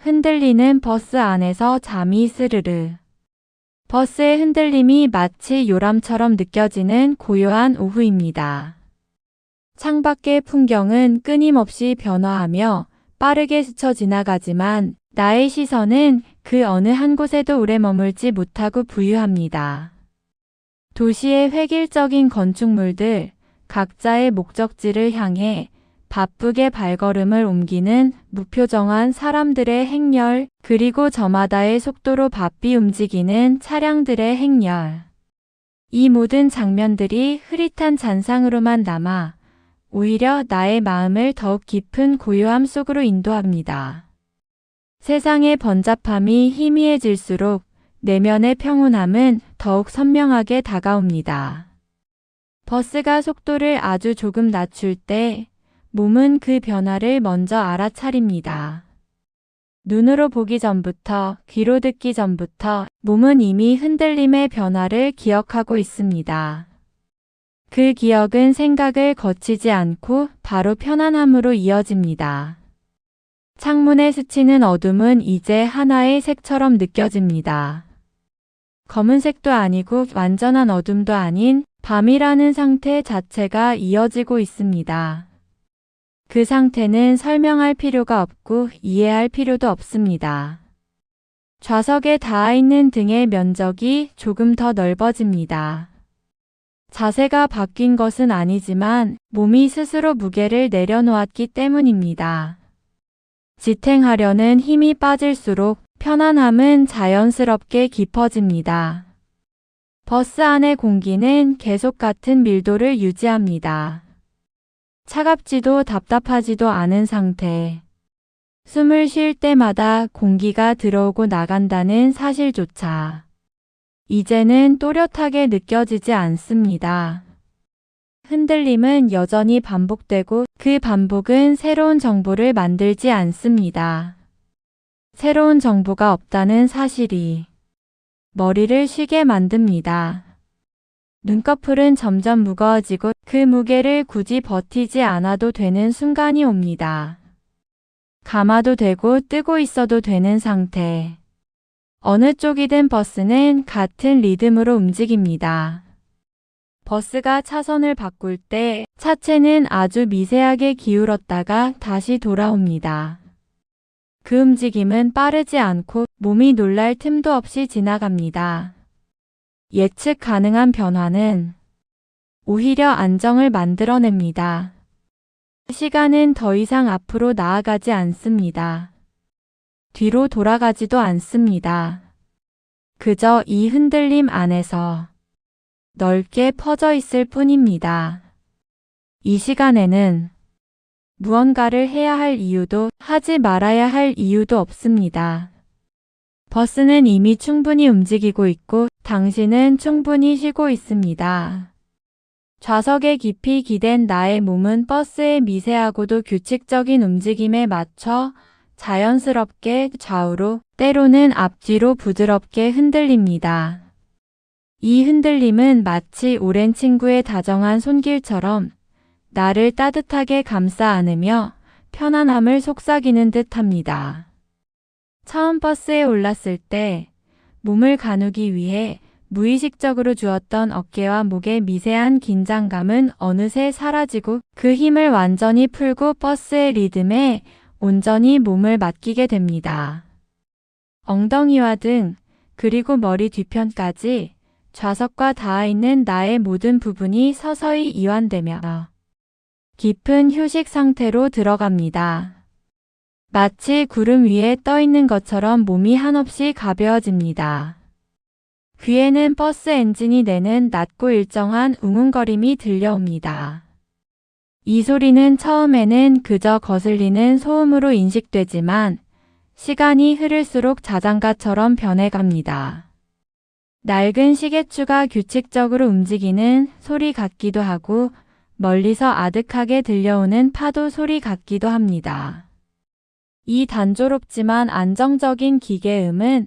흔들리는 버스 안에서 잠이 스르르. 버스의 흔들림이 마치 요람처럼 느껴지는 고요한 오후입니다. 창밖의 풍경은 끊임없이 변화하며 빠르게 스쳐 지나가지만 나의 시선은 그 어느 한 곳에도 오래 머물지 못하고 부유합니다. 도시의 획일적인 건축물들, 각자의 목적지를 향해 바쁘게 발걸음을 옮기는 무표정한 사람들의 행렬, 그리고 저마다의 속도로 바삐 움직이는 차량들의 행렬. 이 모든 장면들이 흐릿한 잔상으로만 남아 오히려 나의 마음을 더욱 깊은 고요함 속으로 인도합니다. 세상의 번잡함이 희미해질수록 내면의 평온함은 더욱 선명하게 다가옵니다. 버스가 속도를 아주 조금 낮출 때 몸은 그 변화를 먼저 알아차립니다. 눈으로 보기 전부터, 귀로 듣기 전부터 몸은 이미 흔들림의 변화를 기억하고 있습니다. 그 기억은 생각을 거치지 않고 바로 편안함으로 이어집니다. 창문에 스치는 어둠은 이제 하나의 색처럼 느껴집니다. 검은색도 아니고 완전한 어둠도 아닌 밤이라는 상태 자체가 이어지고 있습니다. 그 상태는 설명할 필요가 없고 이해할 필요도 없습니다. 좌석에 닿아있는 등의 면적이 조금 더 넓어집니다. 자세가 바뀐 것은 아니지만 몸이 스스로 무게를 내려놓았기 때문입니다. 지탱하려는 힘이 빠질수록 편안함은 자연스럽게 깊어집니다. 버스 안의 공기는 계속 같은 밀도를 유지합니다. 차갑지도 답답하지도 않은 상태. 숨을 쉴 때마다 공기가 들어오고 나간다는 사실조차 이제는 또렷하게 느껴지지 않습니다. 흔들림은 여전히 반복되고 그 반복은 새로운 정보를 만들지 않습니다. 새로운 정보가 없다는 사실이 머리를 쉬게 만듭니다. 눈꺼풀은 점점 무거워지고 그 무게를 굳이 버티지 않아도 되는 순간이 옵니다. 감아도 되고 뜨고 있어도 되는 상태. 어느 쪽이든 버스는 같은 리듬으로 움직입니다. 버스가 차선을 바꿀 때 차체는 아주 미세하게 기울었다가 다시 돌아옵니다. 그 움직임은 빠르지 않고 몸이 놀랄 틈도 없이 지나갑니다. 예측 가능한 변화는 오히려 안정을 만들어냅니다. 시간은 더 이상 앞으로 나아가지 않습니다. 뒤로 돌아가지도 않습니다. 그저 이 흔들림 안에서 넓게 퍼져 있을 뿐입니다. 이 시간에는 무언가를 해야 할 이유도 하지 말아야 할 이유도 없습니다. 버스는 이미 충분히 움직이고 있고 당신은 충분히 쉬고 있습니다. 좌석에 깊이 기댄 나의 몸은 버스의 미세하고도 규칙적인 움직임에 맞춰 자연스럽게 좌우로 때로는 앞뒤로 부드럽게 흔들립니다. 이 흔들림은 마치 오랜 친구의 다정한 손길처럼 나를 따뜻하게 감싸 안으며 편안함을 속삭이는 듯합니다. 처음 버스에 올랐을 때 몸을 가누기 위해 무의식적으로 주었던 어깨와 목의 미세한 긴장감은 어느새 사라지고 그 힘을 완전히 풀고 버스의 리듬에 온전히 몸을 맡기게 됩니다. 엉덩이와 등 그리고 머리 뒤편까지 좌석과 닿아있는 나의 모든 부분이 서서히 이완되며 깊은 휴식 상태로 들어갑니다. 마치 구름 위에 떠 있는 것처럼 몸이 한없이 가벼워집니다. 귀에는 버스 엔진이 내는 낮고 일정한 웅웅거림이 들려옵니다. 이 소리는 처음에는 그저 거슬리는 소음으로 인식되지만 시간이 흐를수록 자장가처럼 변해갑니다. 낡은 시계추가 규칙적으로 움직이는 소리 같기도 하고 멀리서 아득하게 들려오는 파도 소리 같기도 합니다. 이 단조롭지만 안정적인 기계음은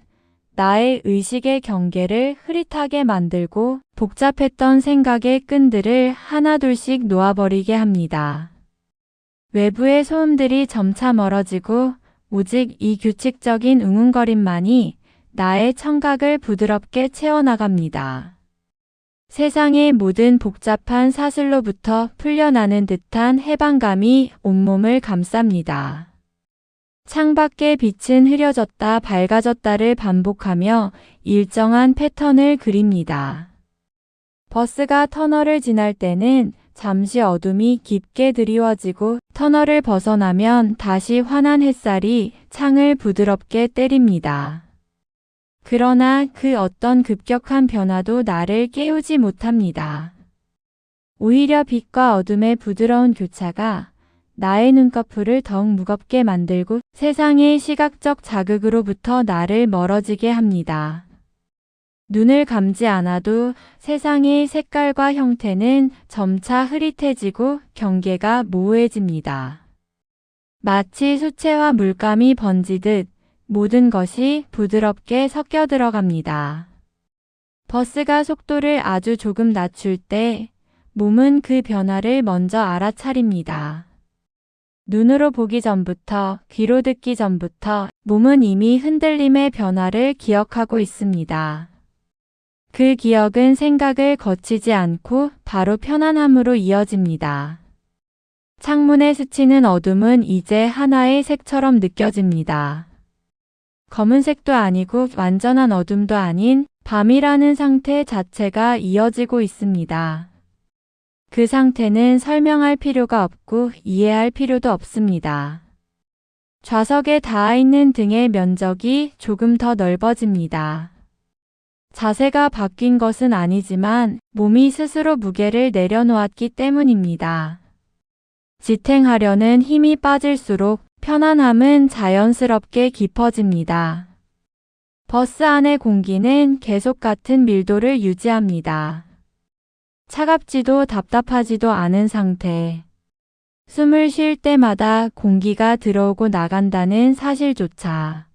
나의 의식의 경계를 흐릿하게 만들고 복잡했던 생각의 끈들을 하나둘씩 놓아버리게 합니다. 외부의 소음들이 점차 멀어지고 오직 이 규칙적인 웅웅거림만이 나의 청각을 부드럽게 채워나갑니다. 세상의 모든 복잡한 사슬로부터 풀려나는 듯한 해방감이 온몸을 감쌉니다. 창밖의 빛은 흐려졌다 밝아졌다를 반복하며 일정한 패턴을 그립니다. 버스가 터널을 지날 때는 잠시 어둠이 깊게 드리워지고 터널을 벗어나면 다시 환한 햇살이 창을 부드럽게 때립니다. 그러나 그 어떤 급격한 변화도 나를 깨우지 못합니다. 오히려 빛과 어둠의 부드러운 교차가 나의 눈꺼풀을 더욱 무겁게 만들고 세상의 시각적 자극으로부터 나를 멀어지게 합니다. 눈을 감지 않아도 세상의 색깔과 형태는 점차 흐릿해지고 경계가 모호해집니다. 마치 수채화 물감이 번지듯 모든 것이 부드럽게 섞여 들어갑니다. 버스가 속도를 아주 조금 낮출 때 몸은 그 변화를 먼저 알아차립니다. 눈으로 보기 전부터, 귀로 듣기 전부터 몸은 이미 흔들림의 변화를 기억하고 있습니다. 그 기억은 생각을 거치지 않고 바로 편안함으로 이어집니다. 창문에 스치는 어둠은 이제 하나의 색처럼 느껴집니다. 검은색도 아니고 완전한 어둠도 아닌 밤이라는 상태 자체가 이어지고 있습니다. 그 상태는 설명할 필요가 없고 이해할 필요도 없습니다. 좌석에 닿아있는 등의 면적이 조금 더 넓어집니다. 자세가 바뀐 것은 아니지만 몸이 스스로 무게를 내려놓았기 때문입니다. 지탱하려는 힘이 빠질수록 편안함은 자연스럽게 깊어집니다. 버스 안의 공기는 계속 같은 밀도를 유지합니다. 차갑지도 답답하지도 않은 상태. 숨을 쉴 때마다 공기가 들어오고 나간다는 사실조차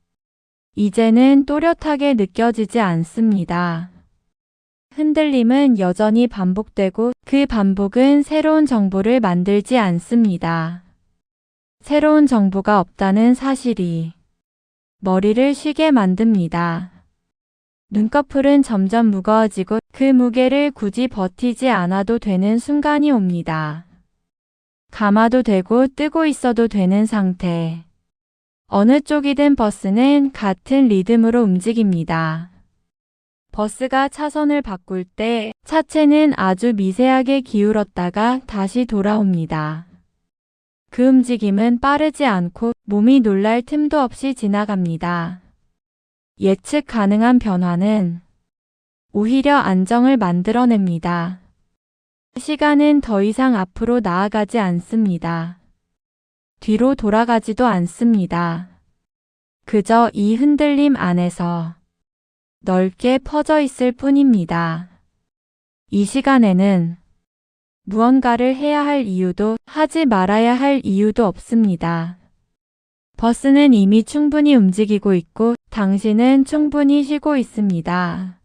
이제는 또렷하게 느껴지지 않습니다. 흔들림은 여전히 반복되고 그 반복은 새로운 정보를 만들지 않습니다. 새로운 정보가 없다는 사실이 머리를 쉬게 만듭니다. 눈꺼풀은 점점 무거워지고 그 무게를 굳이 버티지 않아도 되는 순간이 옵니다. 감아도 되고 뜨고 있어도 되는 상태. 어느 쪽이든 버스는 같은 리듬으로 움직입니다. 버스가 차선을 바꿀 때 차체는 아주 미세하게 기울었다가 다시 돌아옵니다. 그 움직임은 빠르지 않고 몸이 놀랄 틈도 없이 지나갑니다. 예측 가능한 변화는 오히려 안정을 만들어냅니다. 시간은 더 이상 앞으로 나아가지 않습니다. 뒤로 돌아가지도 않습니다. 그저 이 흔들림 안에서 넓게 퍼져 있을 뿐입니다. 이 시간에는 무언가를 해야 할 이유도 하지 말아야 할 이유도 없습니다. 버스는 이미 충분히 움직이고 있고 당신은 충분히 쉬고 있습니다.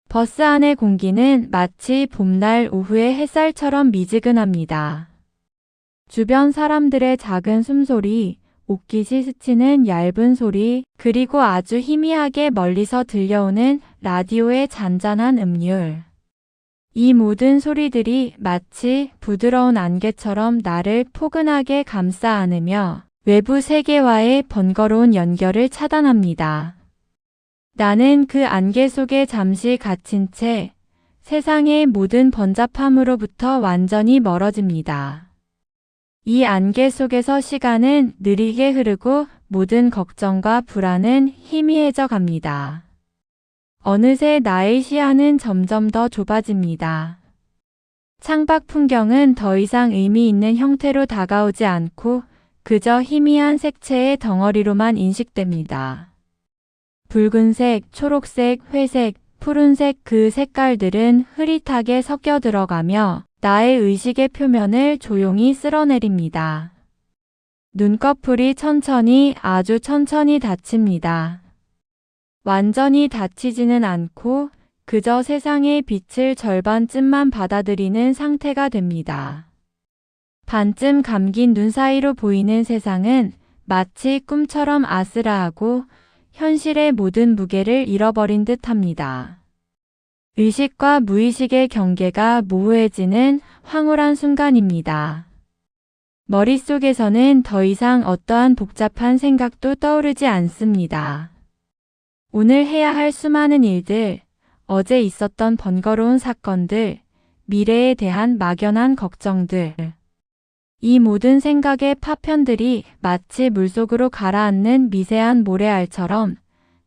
버스 안의 공기는 마치 봄날 오후의 햇살처럼 미지근합니다. 주변 사람들의 작은 숨소리, 옷깃이 스치는 얇은 소리, 그리고 아주 희미하게 멀리서 들려오는 라디오의 잔잔한 음률. 이 모든 소리들이 마치 부드러운 안개처럼 나를 포근하게 감싸 안으며 외부 세계와의 번거로운 연결을 차단합니다. 나는 그 안개 속에 잠시 갇힌 채 세상의 모든 번잡함으로부터 완전히 멀어집니다. 이 안개 속에서 시간은 느리게 흐르고 모든 걱정과 불안은 희미해져 갑니다. 어느새 나의 시야는 점점 더 좁아집니다. 창밖 풍경은 더 이상 의미 있는 형태로 다가오지 않고 그저 희미한 색채의 덩어리로만 인식됩니다. 붉은색, 초록색, 회색, 푸른색 그 색깔들은 흐릿하게 섞여 들어가며 나의 의식의 표면을 조용히 쓸어내립니다. 눈꺼풀이 천천히 아주 천천히 닫힙니다. 완전히 닫히지는 않고 그저 세상의 빛을 절반쯤만 받아들이는 상태가 됩니다. 반쯤 감긴 눈 사이로 보이는 세상은 마치 꿈처럼 아슬아하고 현실의 모든 무게를 잃어버린 듯합니다. 의식과 무의식의 경계가 모호해지는 황홀한 순간입니다. 머릿속에서는 더 이상 어떠한 복잡한 생각도 떠오르지 않습니다. 오늘 해야 할 수많은 일들, 어제 있었던 번거로운 사건들, 미래에 대한 막연한 걱정들. 이 모든 생각의 파편들이 마치 물속으로 가라앉는 미세한 모래알처럼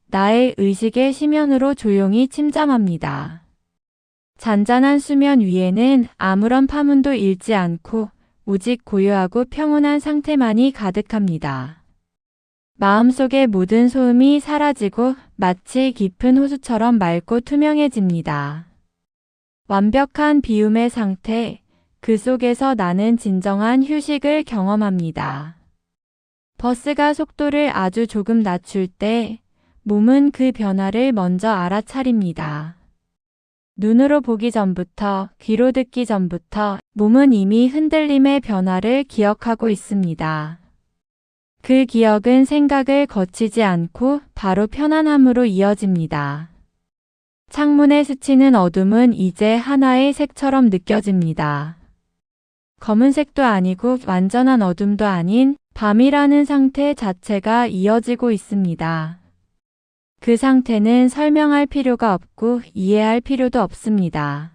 나의 의식의 심연으로 조용히 침잠합니다. 잔잔한 수면 위에는 아무런 파문도 일지 않고 오직 고요하고 평온한 상태만이 가득합니다. 마음속의 모든 소음이 사라지고 마치 깊은 호수처럼 맑고 투명해집니다. 완벽한 비움의 상태, 그 속에서 나는 진정한 휴식을 경험합니다. 버스가 속도를 아주 조금 낮출 때 몸은 그 변화를 먼저 알아차립니다. 눈으로 보기 전부터, 귀로 듣기 전부터 몸은 이미 흔들림의 변화를 기억하고 있습니다. 그 기억은 생각을 거치지 않고 바로 편안함으로 이어집니다. 창문에 스치는 어둠은 이제 하나의 색처럼 느껴집니다. 검은색도 아니고 완전한 어둠도 아닌 밤이라는 상태 자체가 이어지고 있습니다. 그 상태는 설명할 필요가 없고 이해할 필요도 없습니다.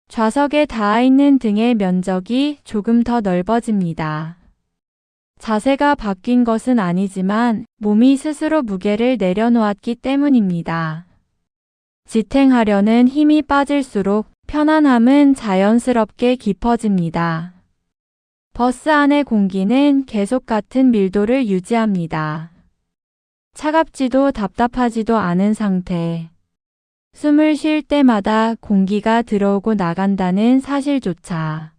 좌석에 닿아있는 등의 면적이 조금 더 넓어집니다. 자세가 바뀐 것은 아니지만 몸이 스스로 무게를 내려놓았기 때문입니다. 지탱하려는 힘이 빠질수록 편안함은 자연스럽게 깊어집니다. 버스 안의 공기는 계속 같은 밀도를 유지합니다. 차갑지도 답답하지도 않은 상태. 숨을 쉴 때마다 공기가 들어오고 나간다는 사실조차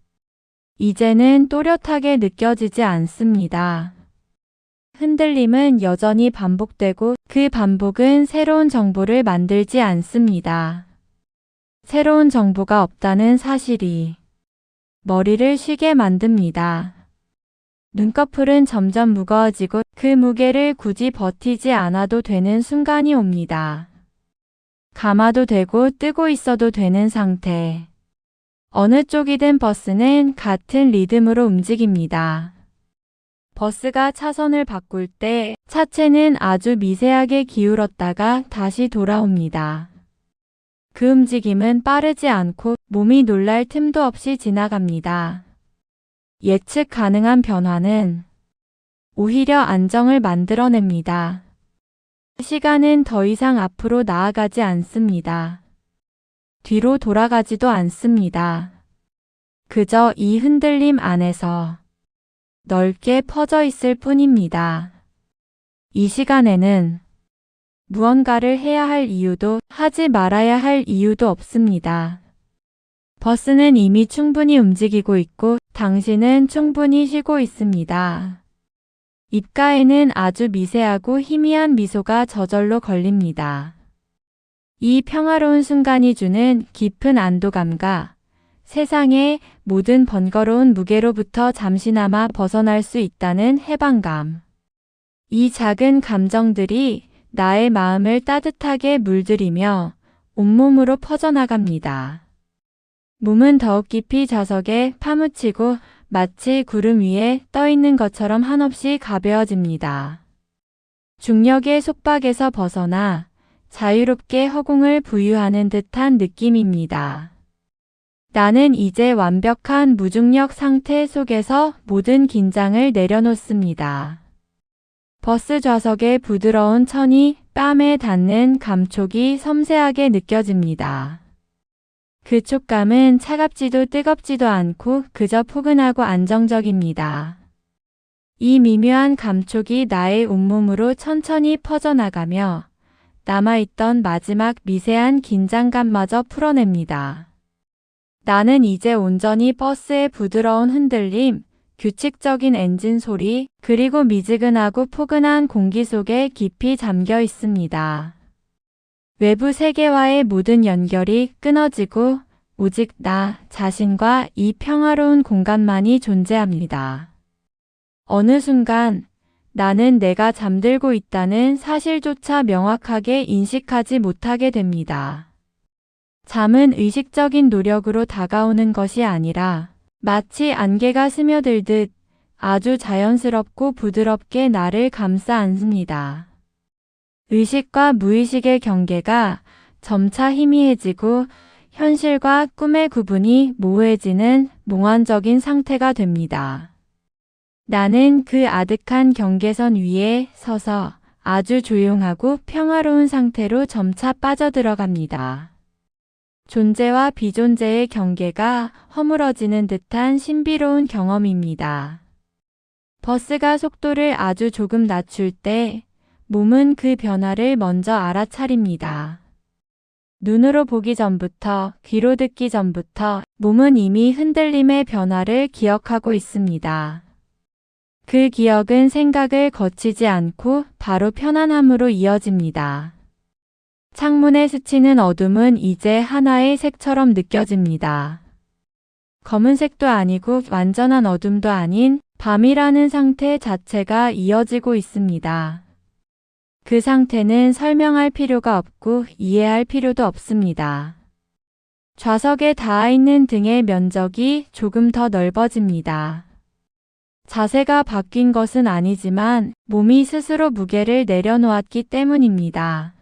이제는 또렷하게 느껴지지 않습니다. 흔들림은 여전히 반복되고 그 반복은 새로운 정보를 만들지 않습니다. 새로운 정보가 없다는 사실이 머리를 쉬게 만듭니다. 눈꺼풀은 점점 무거워지고 그 무게를 굳이 버티지 않아도 되는 순간이 옵니다. 감아도 되고 뜨고 있어도 되는 상태. 어느 쪽이든 버스는 같은 리듬으로 움직입니다. 버스가 차선을 바꿀 때 차체는 아주 미세하게 기울었다가 다시 돌아옵니다. 그 움직임은 빠르지 않고 몸이 놀랄 틈도 없이 지나갑니다. 예측 가능한 변화는 오히려 안정을 만들어냅니다. 시간은 더 이상 앞으로 나아가지 않습니다. 뒤로 돌아가지도 않습니다. 그저 이 흔들림 안에서 넓게 퍼져 있을 뿐입니다. 이 시간에는 무언가를 해야 할 이유도 하지 말아야 할 이유도 없습니다. 버스는 이미 충분히 움직이고 있고 당신은 충분히 쉬고 있습니다. 입가에는 아주 미세하고 희미한 미소가 저절로 걸립니다. 이 평화로운 순간이 주는 깊은 안도감과 세상의 모든 번거로운 무게로부터 잠시나마 벗어날 수 있다는 해방감. 이 작은 감정들이 나의 마음을 따뜻하게 물들이며 온몸으로 퍼져나갑니다. 몸은 더욱 깊이 좌석에 파묻히고 마치 구름 위에 떠 있는 것처럼 한없이 가벼워집니다. 중력의 속박에서 벗어나 자유롭게 허공을 부유하는 듯한 느낌입니다. 나는 이제 완벽한 무중력 상태 속에서 모든 긴장을 내려놓습니다. 버스 좌석의 부드러운 천이 뺨에 닿는 감촉이 섬세하게 느껴집니다. 그 촉감은 차갑지도 뜨겁지도 않고 그저 포근하고 안정적입니다. 이 미묘한 감촉이 나의 온몸으로 천천히 퍼져나가며 남아있던 마지막 미세한 긴장감마저 풀어냅니다. 나는 이제 온전히 버스의 부드러운 흔들림, 규칙적인 엔진 소리, 그리고 미지근하고 포근한 공기 속에 깊이 잠겨 있습니다. 외부 세계와의 모든 연결이 끊어지고 오직 나 자신과 이 평화로운 공간만이 존재합니다. 어느 순간 나는 내가 잠들고 있다는 사실조차 명확하게 인식하지 못하게 됩니다. 잠은 의식적인 노력으로 다가오는 것이 아니라 마치 안개가 스며들듯 아주 자연스럽고 부드럽게 나를 감싸 안습니다. 의식과 무의식의 경계가 점차 희미해지고 현실과 꿈의 구분이 모호해지는 몽환적인 상태가 됩니다. 나는 그 아득한 경계선 위에 서서 아주 조용하고 평화로운 상태로 점차 빠져들어갑니다. 존재와 비존재의 경계가 허물어지는 듯한 신비로운 경험입니다. 버스가 속도를 아주 조금 낮출 때 몸은 그 변화를 먼저 알아차립니다. 눈으로 보기 전부터, 귀로 듣기 전부터 몸은 이미 흔들림의 변화를 기억하고 있습니다. 그 기억은 생각을 거치지 않고 바로 편안함으로 이어집니다. 창문에 스치는 어둠은 이제 하나의 색처럼 느껴집니다. 검은색도 아니고 완전한 어둠도 아닌 밤이라는 상태 자체가 이어지고 있습니다. 그 상태는 설명할 필요가 없고 이해할 필요도 없습니다. 좌석에 닿아있는 등의 면적이 조금 더 넓어집니다. 자세가 바뀐 것은 아니지만 몸이 스스로 무게를 내려놓았기 때문입니다.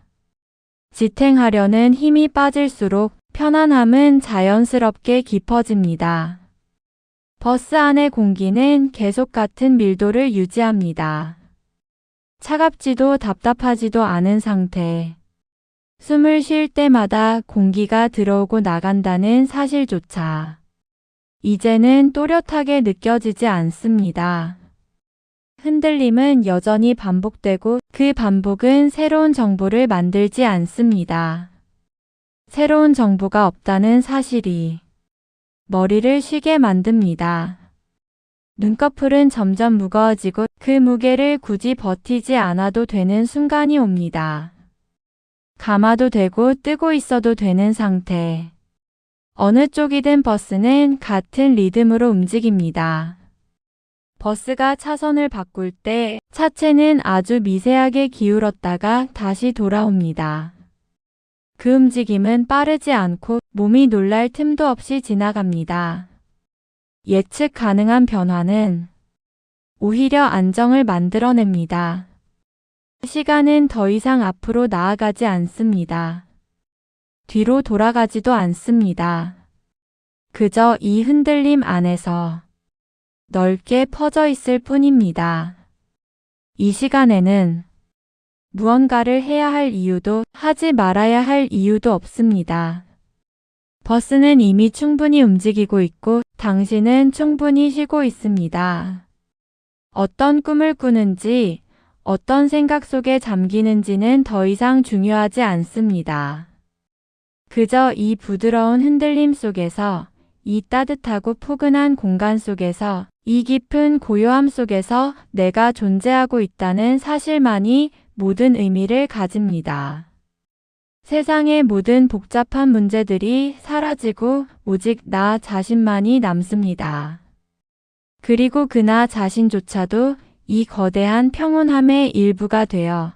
지탱하려는 힘이 빠질수록 편안함은 자연스럽게 깊어집니다. 버스 안의 공기는 계속 같은 밀도를 유지합니다. 차갑지도 답답하지도 않은 상태. 숨을 쉴 때마다 공기가 들어오고 나간다는 사실조차 이제는 또렷하게 느껴지지 않습니다. 흔들림은 여전히 반복되고 그 반복은 새로운 정보를 만들지 않습니다. 새로운 정보가 없다는 사실이 머리를 쉬게 만듭니다. 눈꺼풀은 점점 무거워지고 그 무게를 굳이 버티지 않아도 되는 순간이 옵니다. 감아도 되고 뜨고 있어도 되는 상태. 어느 쪽이든 버스는 같은 리듬으로 움직입니다. 버스가 차선을 바꿀 때 차체는 아주 미세하게 기울었다가 다시 돌아옵니다. 그 움직임은 빠르지 않고 몸이 놀랄 틈도 없이 지나갑니다. 예측 가능한 변화는 오히려 안정을 만들어냅니다. 시간은 더 이상 앞으로 나아가지 않습니다. 뒤로 돌아가지도 않습니다. 그저 이 흔들림 안에서 넓게 퍼져 있을 뿐입니다. 이 시간에는 무언가를 해야 할 이유도 하지 말아야 할 이유도 없습니다. 버스는 이미 충분히 움직이고 있고 당신은 충분히 쉬고 있습니다. 어떤 꿈을 꾸는지, 어떤 생각 속에 잠기는지는 더 이상 중요하지 않습니다. 그저 이 부드러운 흔들림 속에서, 이 따뜻하고 포근한 공간 속에서, 이 깊은 고요함 속에서 내가 존재하고 있다는 사실만이 모든 의미를 가집니다. 세상의 모든 복잡한 문제들이 사라지고 오직 나 자신만이 남습니다. 그리고 그 나 자신조차도 이 거대한 평온함의 일부가 되어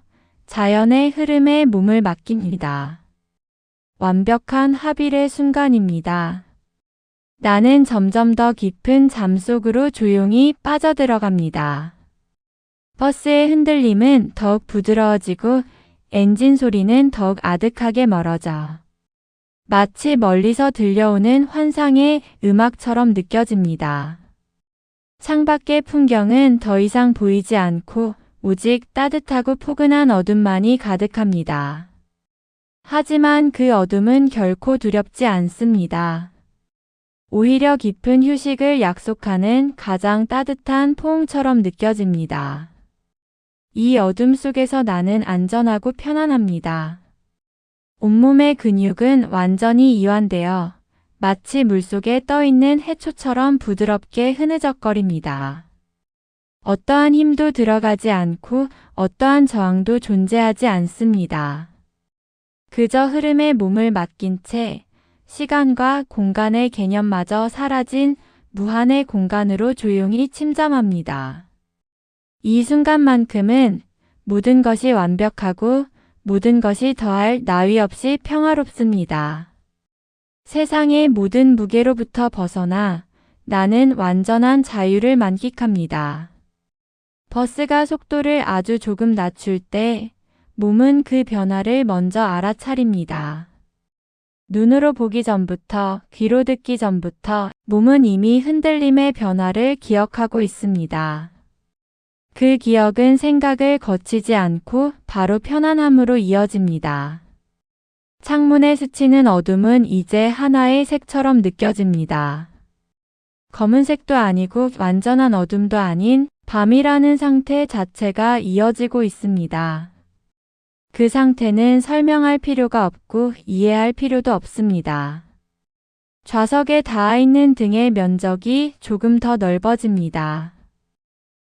자연의 흐름에 몸을 맡깁니다. 완벽한 합일의 순간입니다. 나는 점점 더 깊은 잠 속으로 조용히 빠져들어갑니다. 버스의 흔들림은 더욱 부드러워지고 엔진 소리는 더욱 아득하게 멀어져 마치 멀리서 들려오는 환상의 음악처럼 느껴집니다. 창밖의 풍경은 더 이상 보이지 않고 오직 따뜻하고 포근한 어둠만이 가득합니다. 하지만 그 어둠은 결코 두렵지 않습니다. 오히려 깊은 휴식을 약속하는 가장 따뜻한 포옹처럼 느껴집니다. 이 어둠 속에서 나는 안전하고 편안합니다. 온몸의 근육은 완전히 이완되어 마치 물속에 떠있는 해초처럼 부드럽게 흐느적거립니다. 어떠한 힘도 들어가지 않고 어떠한 저항도 존재하지 않습니다. 그저 흐름에 몸을 맡긴 채 시간과 공간의 개념마저 사라진 무한의 공간으로 조용히 침잠합니다. 이 순간만큼은 모든 것이 완벽하고 모든 것이 더할 나위 없이 평화롭습니다. 세상의 모든 무게로부터 벗어나 나는 완전한 자유를 만끽합니다. 버스가 속도를 아주 조금 낮출 때 몸은 그 변화를 먼저 알아차립니다. 눈으로 보기 전부터, 귀로 듣기 전부터 몸은 이미 흔들림의 변화를 기억하고 있습니다. 그 기억은 생각을 거치지 않고 바로 편안함으로 이어집니다. 창문에 스치는 어둠은 이제 하나의 색처럼 느껴집니다. 검은색도 아니고 완전한 어둠도 아닌 밤이라는 상태 자체가 이어지고 있습니다. 그 상태는 설명할 필요가 없고 이해할 필요도 없습니다. 좌석에 닿아 있는 등의 면적이 조금 더 넓어집니다.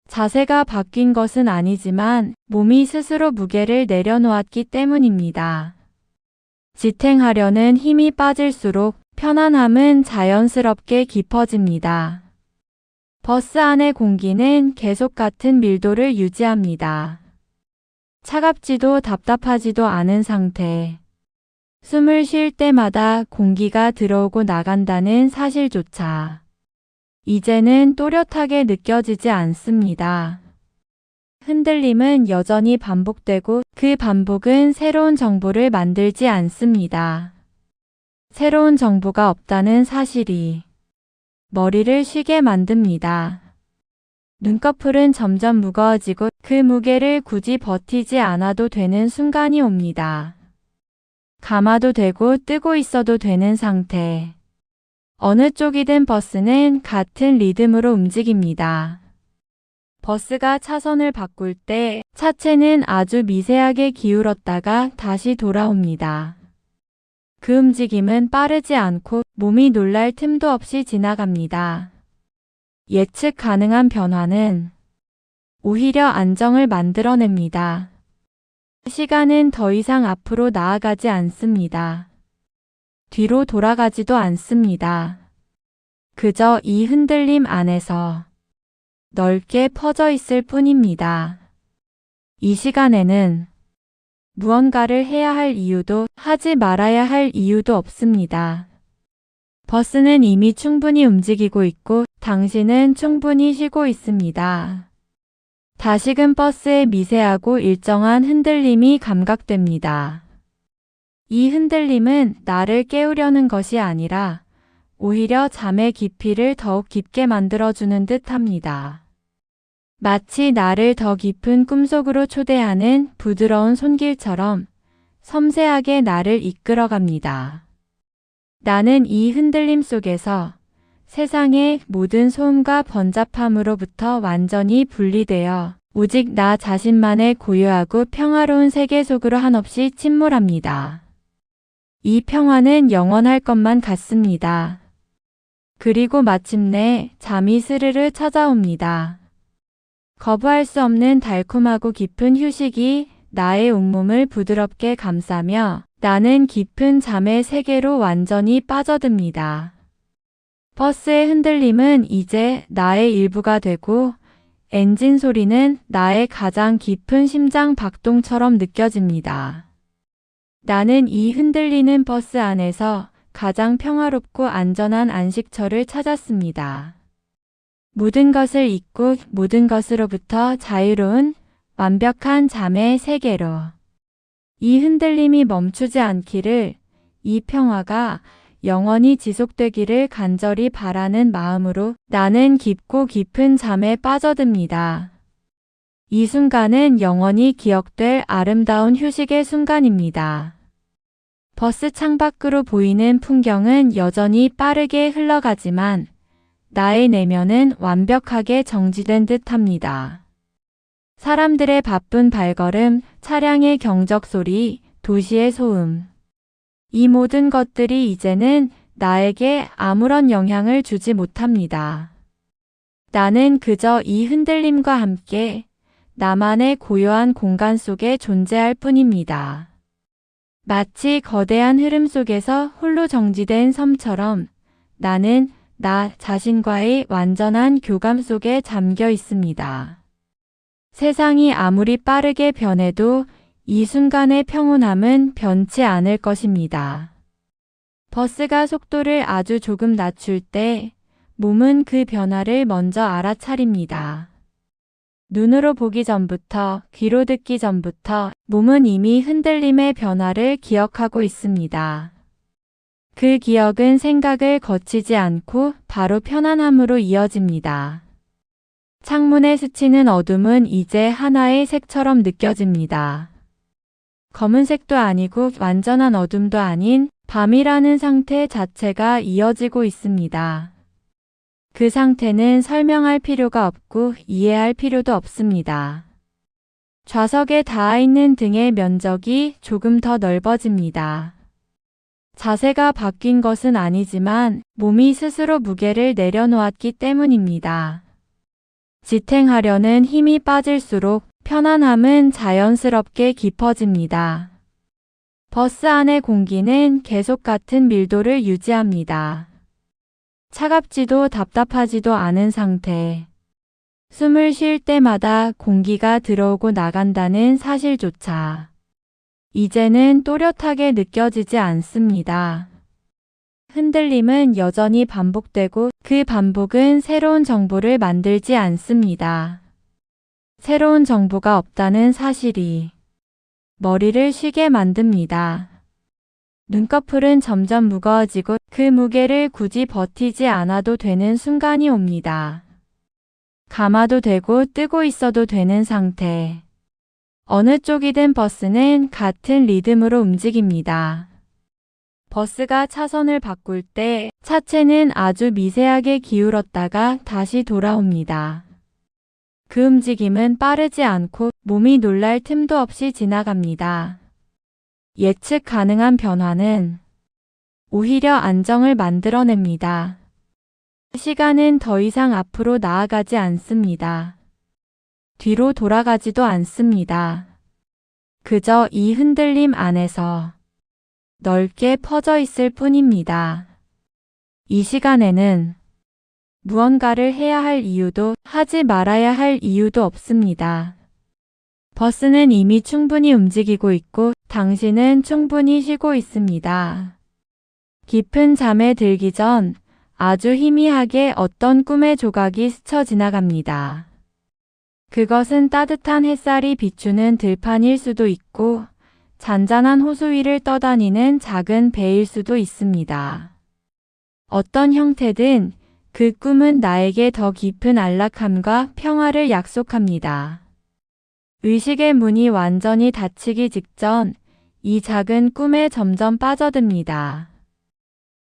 자세가 바뀐 것은 아니지만 몸이 스스로 무게를 내려놓았기 때문입니다. 지탱하려는 힘이 빠질수록 편안함은 자연스럽게 깊어집니다. 버스 안의 공기는 계속 같은 밀도를 유지합니다. 차갑지도 답답하지도 않은 상태. 숨을 쉴 때마다 공기가 들어오고 나간다는 사실조차 이제는 또렷하게 느껴지지 않습니다. 흔들림은 여전히 반복되고 그 반복은 새로운 정보를 만들지 않습니다. 새로운 정보가 없다는 사실이 머리를 쉬게 만듭니다. 눈꺼풀은 점점 무거워지고 그 무게를 굳이 버티지 않아도 되는 순간이 옵니다. 감아도 되고 뜨고 있어도 되는 상태. 어느 쪽이든 버스는 같은 리듬으로 움직입니다. 버스가 차선을 바꿀 때 차체는 아주 미세하게 기울었다가 다시 돌아옵니다. 그 움직임은 빠르지 않고 몸이 놀랄 틈도 없이 지나갑니다. 예측 가능한 변화는 오히려 안정을 만들어냅니다. 시간은 더 이상 앞으로 나아가지 않습니다. 뒤로 돌아가지도 않습니다. 그저 이 흔들림 안에서 넓게 퍼져 있을 뿐입니다. 이 시간에는 무언가를 해야 할 이유도 하지 말아야 할 이유도 없습니다. 버스는 이미 충분히 움직이고 있고 당신은 충분히 쉬고 있습니다. 다시금 버스의 미세하고 일정한 흔들림이 감각됩니다. 이 흔들림은 나를 깨우려는 것이 아니라 오히려 잠의 깊이를 더욱 깊게 만들어주는 듯 합니다. 마치 나를 더 깊은 꿈속으로 초대하는 부드러운 손길처럼 섬세하게 나를 이끌어갑니다. 나는 이 흔들림 속에서 세상의 모든 소음과 번잡함으로부터 완전히 분리되어 오직 나 자신만의 고요하고 평화로운 세계 속으로 한없이 침몰합니다. 이 평화는 영원할 것만 같습니다. 그리고 마침내 잠이 스르르 찾아옵니다. 거부할 수 없는 달콤하고 깊은 휴식이 나의 온몸을 부드럽게 감싸며 나는 깊은 잠의 세계로 완전히 빠져듭니다. 버스의 흔들림은 이제 나의 일부가 되고 엔진 소리는 나의 가장 깊은 심장 박동처럼 느껴집니다. 나는 이 흔들리는 버스 안에서 가장 평화롭고 안전한 안식처를 찾았습니다. 모든 것을 잊고 모든 것으로부터 자유로운 완벽한 잠의 세계로. 이 흔들림이 멈추지 않기를, 이 평화가 영원히 지속되기를 간절히 바라는 마음으로 나는 깊고 깊은 잠에 빠져듭니다. 이 순간은 영원히 기억될 아름다운 휴식의 순간입니다. 버스 창밖으로 보이는 풍경은 여전히 빠르게 흘러가지만 나의 내면은 완벽하게 정지된 듯합니다. 사람들의 바쁜 발걸음, 차량의 경적 소리, 도시의 소음. 이 모든 것들이 이제는 나에게 아무런 영향을 주지 못합니다. 나는 그저 이 흔들림과 함께 나만의 고요한 공간 속에 존재할 뿐입니다. 마치 거대한 흐름 속에서 홀로 정지된 섬처럼 나는 나 자신과의 완전한 교감 속에 잠겨 있습니다. 세상이 아무리 빠르게 변해도 이 순간의 평온함은 변치 않을 것입니다. 버스가 속도를 아주 조금 낮출 때 몸은 그 변화를 먼저 알아차립니다. 눈으로 보기 전부터, 귀로 듣기 전부터 몸은 이미 흔들림의 변화를 기억하고 있습니다. 그 기억은 생각을 거치지 않고 바로 편안함으로 이어집니다. 창문에 스치는 어둠은 이제 하나의 색처럼 느껴집니다. 검은색도 아니고 완전한 어둠도 아닌 밤이라는 상태 자체가 이어지고 있습니다. 그 상태는 설명할 필요가 없고 이해할 필요도 없습니다. 좌석에 닿아있는 등의 면적이 조금 더 넓어집니다. 자세가 바뀐 것은 아니지만 몸이 스스로 무게를 내려놓았기 때문입니다. 지탱하려는 힘이 빠질수록 편안함은 자연스럽게 깊어집니다. 버스 안의 공기는 계속 같은 밀도를 유지합니다. 차갑지도 답답하지도 않은 상태. 숨을 쉴 때마다 공기가 들어오고 나간다는 사실조차 이제는 또렷하게 느껴지지 않습니다. 흔들림은 여전히 반복되고 그 반복은 새로운 정보를 만들지 않습니다. 새로운 정보가 없다는 사실이 머리를 쉬게 만듭니다. 눈꺼풀은 점점 무거워지고 그 무게를 굳이 버티지 않아도 되는 순간이 옵니다. 감아도 되고 뜨고 있어도 되는 상태. 어느 쪽이든 버스는 같은 리듬으로 움직입니다. 버스가 차선을 바꿀 때 차체는 아주 미세하게 기울었다가 다시 돌아옵니다. 그 움직임은 빠르지 않고 몸이 놀랄 틈도 없이 지나갑니다. 예측 가능한 변화는 오히려 안정을 만들어냅니다. 시간은 더 이상 앞으로 나아가지 않습니다. 뒤로 돌아가지도 않습니다. 그저 이 흔들림 안에서 넓게 퍼져 있을 뿐입니다. 이 시간에는 무언가를 해야 할 이유도 하지 말아야 할 이유도 없습니다. 버스는 이미 충분히 움직이고 있고 당신은 충분히 쉬고 있습니다. 깊은 잠에 들기 전 아주 희미하게 어떤 꿈의 조각이 스쳐 지나갑니다. 그것은 따뜻한 햇살이 비추는 들판일 수도 있고 잔잔한 호수 위를 떠다니는 작은 배일 수도 있습니다. 어떤 형태든 그 꿈은 나에게 더 깊은 안락함과 평화를 약속합니다. 의식의 문이 완전히 닫히기 직전 이 작은 꿈에 점점 빠져듭니다.